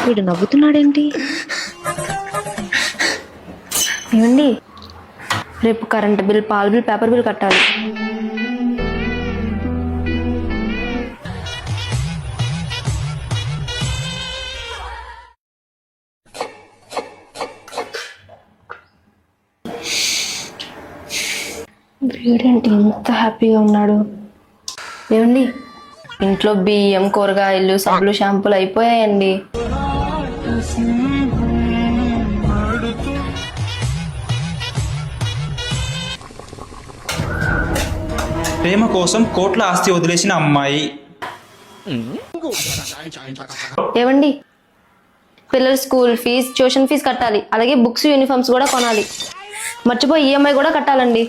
వీడు నవ్వుతున్నాడేంటి? ఏమండి, రేపు కరెంట్ బిల్, పాల బిల్, పేపర్ బిల్ కట్టాలి. వీడేంటి ఇంత హ్యాపీగా ఉన్నాడు? ఏమండి, ఇంట్లో బియ్యం, కూరగాయలు, సబ్బులు, షాంపూలు అయిపోయాయండి. ప్రేమ కోసం కోట్ల ఆస్తి వదిలేసిన అమ్మాయి. ఏవండి, పిల్లల స్కూల్ ఫీజు, ట్యూషన్ ఫీజు కట్టాలి. అలాగే బుక్స్, యూనిఫామ్స్ కూడా కొనాలి. మర్చిపోయి ఈఎంఐ కూడా కట్టాలండి.